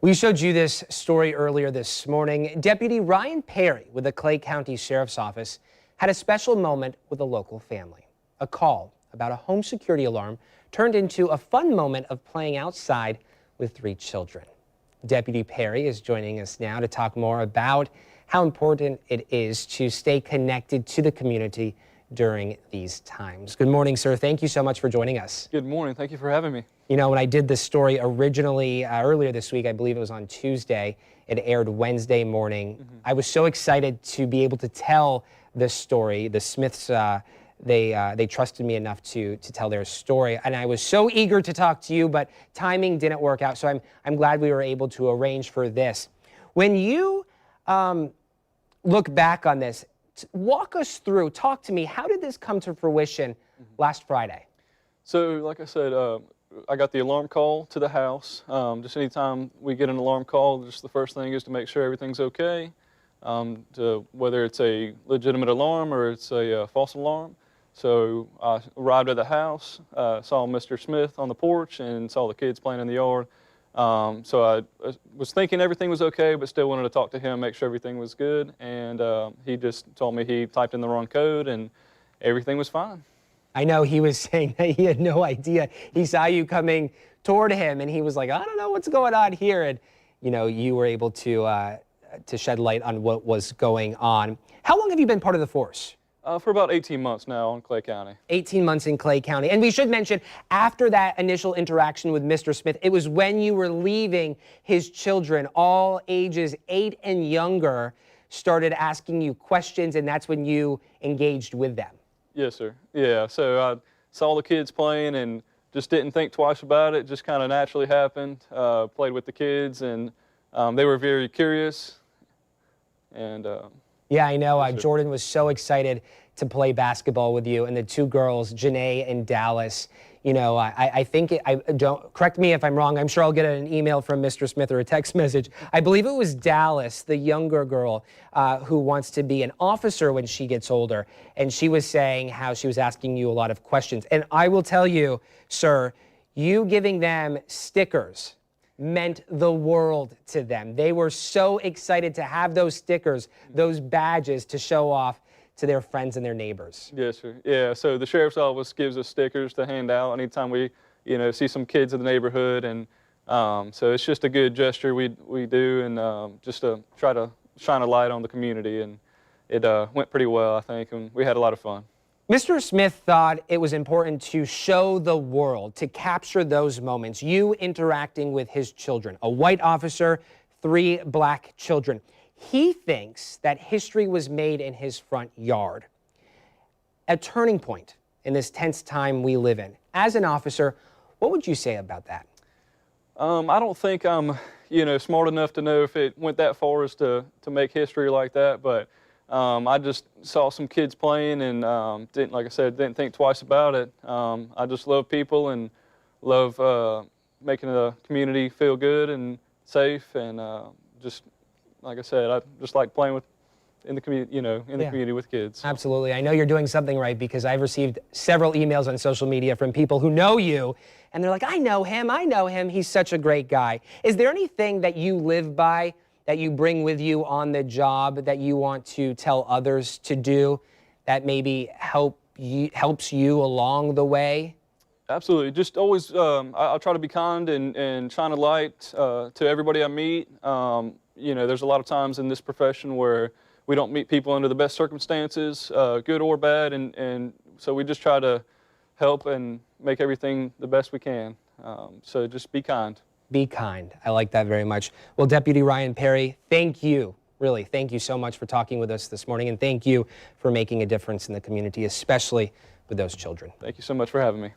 We showed you this story earlier this morning. Deputy Ryan Perry with the Clay County Sheriff's Office had a special moment with a local family. A call about a home security alarm turned into a fun moment of playing outside with 3 children. Deputy Perry is joining us now to talk more about how important it is to stay connected to the community during these times. Good morning, sir. Thank you so much for joining us. Good morning. Thank you for having me. You know, when I did this story originally earlier this week, I believe it was on Tuesday, it aired Wednesday morning. I was so excited to be able to tell this story. The Smiths, they trusted me enough to tell their story, and I was so eager to talk to you, but timing didn't work out, so I'm glad we were able to arrange for this. When you look back on this, walk us through, talk to me, how did this come to fruition last Friday? So, like I said, I got the alarm call to the house. Just anytime we get an alarm call, just the first thing is to make sure everything's okay. Whether it's a legitimate alarm or it's a false alarm. So I arrived at the house, saw Mr. Smith on the porch and saw the kids playing in the yard. So I was thinking everything was okay, but still wanted to talk to him, make sure everything was good. And he just told me he typed in the wrong code and everything was fine. I know he was saying that he had no idea. He saw you coming toward him and he was like, I don't know what's going on here. And, you know, you were able to shed light on what was going on. How long have you been part of the force? For about 18 months now in Clay County. 18 months in Clay County. And we should mention, after that initial interaction with Mr. Smith, it was when you were leaving his children, all ages 8 and younger, started asking you questions, and that's when you engaged with them. Yes, sir. Yeah, so I saw the kids playing and just didn't think twice about it. Just kind of naturally happened. Played with the kids, and they were very curious. And yeah, I know. Jordan was so excited to play basketball with you, and the 2 girls, Janae and Dallas. You know, I think don't correct me if I'm wrong. I'm sure I'll get an email from Mr. Smith or a text message. I believe it was Dallas, the younger girl, who wants to be an officer when she gets older, and she was saying how she was asking you a lot of questions. And I will tell you, sir, you giving them stickers meant the world to them. They were so excited to have those stickers, those badges to show off to their friends and their neighbors. yes, sir. Yeah, so the sheriff's office gives us stickers to hand out anytime we, see some kids in the neighborhood, and so it's just a good gesture we do, and just to try to shine a light on the community, and it went pretty well, I think, and we had a lot of fun. Mr. Smith thought it was important to show the world, to capture those moments, you interacting with his children, a white officer, 3 black children. He thinks that history was made in his front yard. A turning point in this tense time we live in. As an officer, what would you say about that? I don't think I'm, smart enough to know if it went that far as to make history like that, but I just saw some kids playing and like I said, didn't think twice about it. I just love people and love making the community feel good and safe, and just like I said, I just like playing in the community, community with kids. Absolutely. I know you're doing something right, because I've received several emails on social media from people who know you, and they're like, I know him. He's such a great guy. Is there anything that you live by, that you bring with you on the job, that you want to tell others to do, that maybe helps you along the way? Absolutely. Just always, I'll try to be kind and shine a light to everybody I meet. There's a lot of times in this profession where we don't meet people under the best circumstances, good or bad, and so we just try to help and make everything the best we can. So just be kind. Be kind. I like that very much. Well, Deputy Ryan Perry, thank you. Really, thank you so much for talking with us this morning, and thank you for making a difference in the community, especially with those children. Thank you so much for having me.